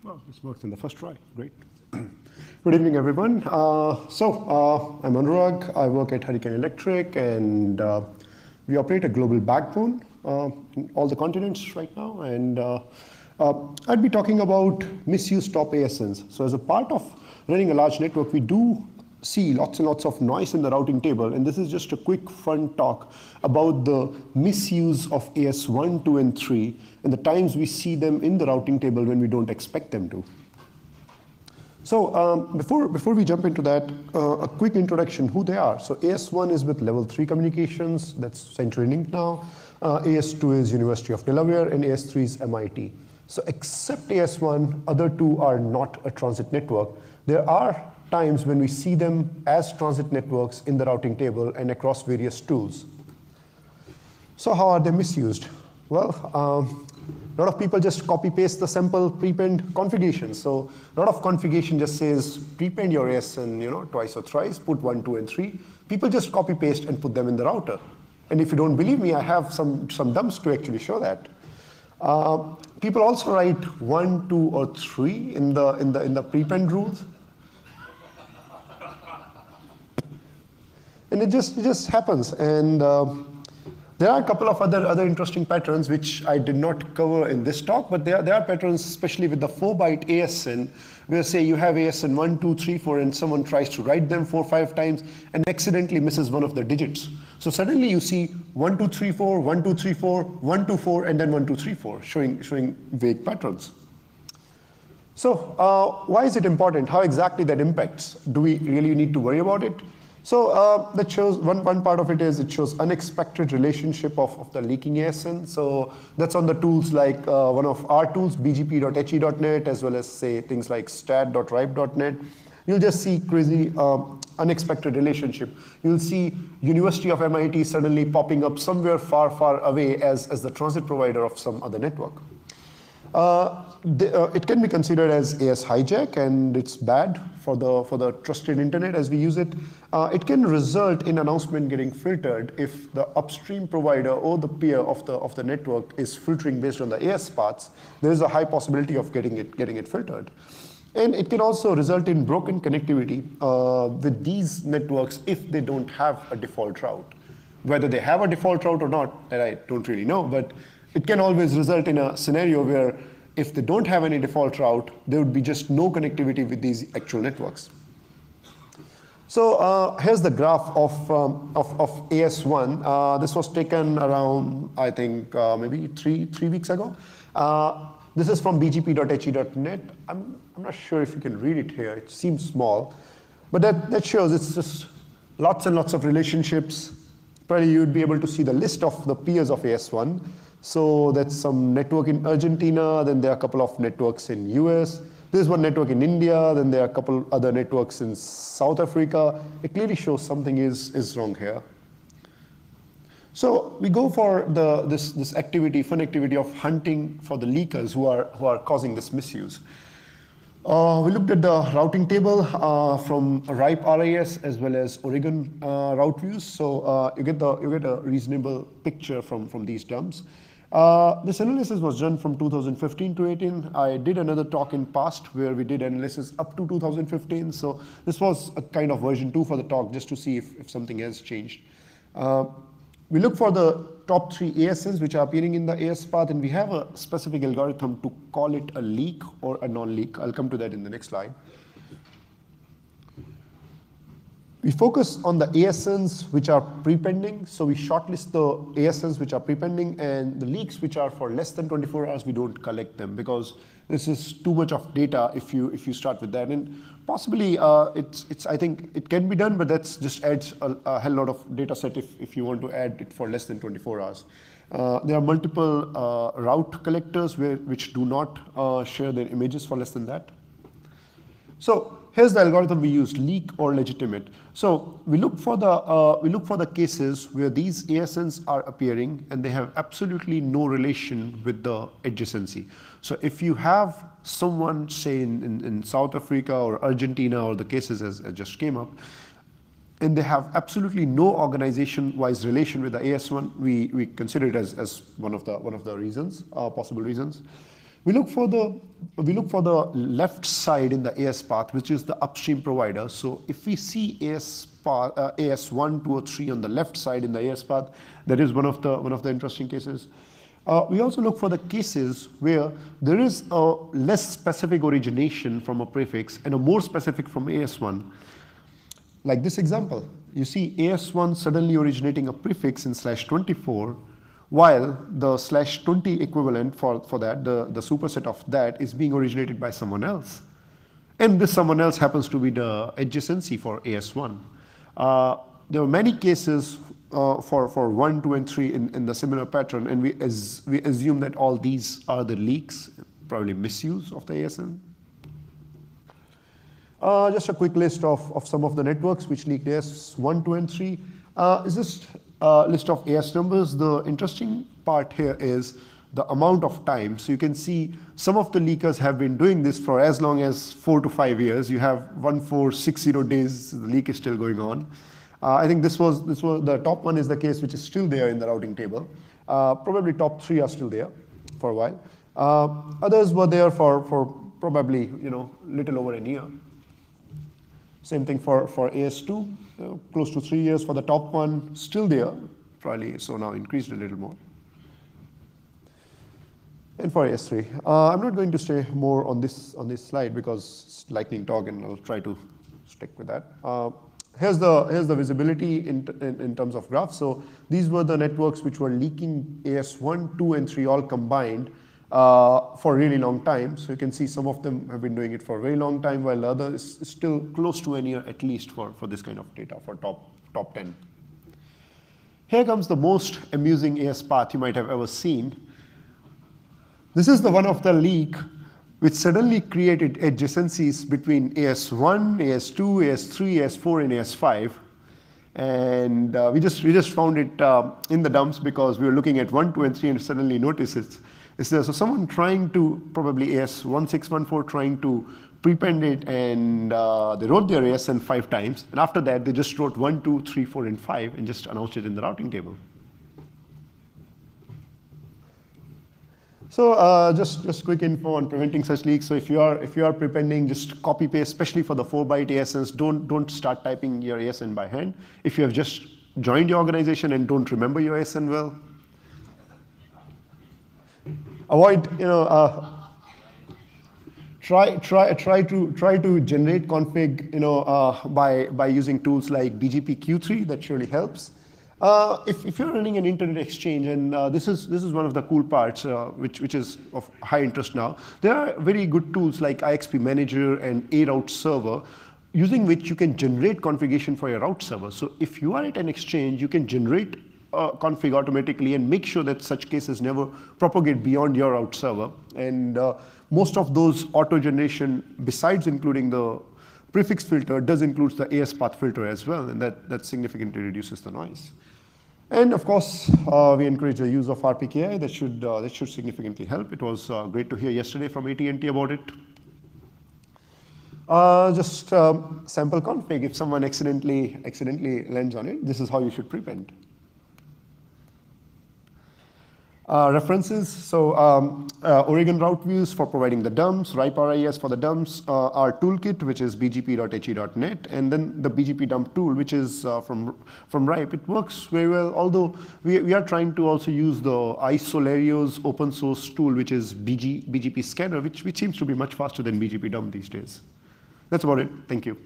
Well, this works in the first try. Great. Good evening, everyone. I'm Anurag. I work at Hurricane Electric, and we operate a global backbone in all the continents right now. And I'd be talking about misused top ASNs. So as a part of running a large network, we do see lots and lots of noise in the routing table. And this is just a quick, fun talk about the misuse of AS1, 2, and 3, and the times we see them in the routing table when we don't expect them to. So before we jump into that, a quick introduction, who they are. So AS1 is with level 3 communications, that's CenturyLink now. AS2 is University of Delaware, and AS3 is MIT. So except AS1, other two are not a transit network. There are times when we see them as transit networks in the routing table and across various tools. So how are they misused? Well, a lot of people just copy-paste the sample prepend configuration. So a lot of configuration just says prepend your ASN, twice or thrice, put 1, 2, and 3. People just copy-paste and put them in the router. And if you don't believe me, I have some dumps to actually show that. People also write 1, 2, or 3 in the prepend rules. And it just happens. And there are a couple of other interesting patterns which I did not cover in this talk, but there are patterns, especially with the 4-byte ASN, where say you have ASN 1, 2, 3, 4, and someone tries to write them 4, 5 times and accidentally misses one of the digits. So suddenly you see 1, 2, 3, 4, 1, 2, 3, 4, 1, 2, 4, and then 1, 2, 3, 4, showing vague patterns. So why is it important? How exactly that impacts? Do we really need to worry about it? So that shows one part of it is it shows unexpected relationship of the leaking ASN. So that's on the tools like one of our tools, bgp.he.net, as well as say things like stat.ripe.net. You'll just see crazy unexpected relationship. You'll see University of MIT suddenly popping up somewhere far, far away as the transit provider of some other network. It can be considered as AS hijack, and it's bad for the trusted internet as we use it. It can result in announcement getting filtered if the upstream provider or the peer of the network is filtering based on the AS paths. There is a high possibility of getting it filtered. And it can also result in broken connectivity with these networks if they don't have a default route. Whether they have a default route or not, that I don't really know, but it can always result in a scenario where if they don't have any default route, there would be just no connectivity with these actual networks. So here's the graph of AS1. This was taken around, I think, maybe three weeks ago. This is from bgp.he.net. I'm not sure if you can read it here. It seems small. But that shows it's just lots and lots of relationships. Probably you'd be able to see the list of the peers of AS1. So that's some network in Argentina, then there are a couple of networks in US. There's one network in India, then there are a couple other networks in South Africa. It clearly shows something is wrong here. So we go for this activity, fun activity of hunting for the leakers who are causing this misuse. We looked at the routing table from RIPE RIS as well as Oregon route views. So you get a reasonable picture from these dumps. This analysis was done from 2015 to 18. I did another talk in past where we did analysis up to 2015. So this was a kind of version 2 for the talk just to see if something has changed. We look for the top 3 ASNs which are appearing in the AS path, and we have a specific algorithm to call it a leak or a non-leak. I'll come to that in the next slide. We focus on the ASNs which are prepending. So we shortlist the ASNs which are prepending, and the leaks which are for less than 24 hours, we don't collect them because this is too much of data if you start with that. And possibly I think it can be done, but that's just adds a hell lot of data set if you want to add it for less than 24 hours. There are multiple route collectors which do not share their images for less than that. So here's the algorithm we use: leak or legitimate. So we look for the cases where these ASNs are appearing and they have absolutely no relation with the adjacency. So if you have someone, say in South Africa or Argentina, or the cases as just came up, and they have absolutely no organization-wise relation with the AS1, we consider it as one of the reasons, possible reasons. We look for the left side in the AS path, which is the upstream provider. So if we see AS1, 2, or 3 on the left side in the AS path, that is one of the interesting cases. We also look for the cases where there is a less specific origination from a prefix and a more specific from AS1. Like this example, you see AS1 suddenly originating a prefix in /24, while the /20 equivalent for that, the superset of that, is being originated by someone else. And this someone else happens to be the adjacency for AS1. There are many cases for 1, 2, and 3 in the similar pattern, and we assume that all these are the leaks, probably misuse of the ASN. Just a quick list of some of the networks which leaked AS1, 2, and 3. Is this list of AS numbers? The interesting part here is the amount of time. So you can see some of the leakers have been doing this for as long as 4 to 5 years. You have 1460 days, the leak is still going on. I think this was the top one is the case which is still there in the routing table. Probably top 3 are still there for a while. Others were there for probably little over a year. Same thing for AS2, close to 3 years for the top one, still there, probably so now increased a little more. And for AS3, I'm not going to stay more on this slide because it's lightning talk, and I'll try to stick with that. Here's the visibility in terms of graphs. So these were the networks which were leaking AS1, 2, and 3 all combined for a really long time. So you can see some of them have been doing it for a very long time, while the other is still close to a year at least for this kind of data for top 10. Here comes the most amusing AS path you might have ever seen. This is the one of the leak which suddenly created adjacencies between AS1, AS2, AS3, AS4, and AS5. And we just found it in the dumps because we were looking at 1, 2, and 3 and suddenly noticed it's there. So someone trying to, probably AS1614, trying to prepend it, and they wrote their ASN 5 times. And after that, they just wrote 1, 2, 3, 4, and 5 and just announced it in the routing table. So just quick info on preventing such leaks. So if you are prepending, just copy paste, especially for the 4-byte ASNs. Don't start typing your ASN by hand. If you have just joined your organization and don't remember your ASN well, avoid try to generate config by using tools like BGP-Q3. That surely helps. If you're running an internet exchange, and this is one of the cool parts which is of high interest now, there are very good tools like IXP Manager and ARoute Server, using which you can generate configuration for your route server. So if you are at an exchange, you can generate config automatically and make sure that such cases never propagate beyond your route server. And most of those auto generation, besides including the prefix filter, does include the AS path filter as well, and that significantly reduces the noise. And of course, we encourage the use of RPKI. That should significantly help. It was great to hear yesterday from AT&T about it. Just sample config. If someone accidentally lands on it, this is how you should prepend. References, so Oregon route views for providing the dumps, RIPE RIS for the dumps, our toolkit, which is bgp.he.net, and then the BGP dump tool, which is from RIPE. It works very well, although we are trying to also use the iSolario's open source tool, which is BGP scanner, which seems to be much faster than BGP dump these days. That's about it. Thank you.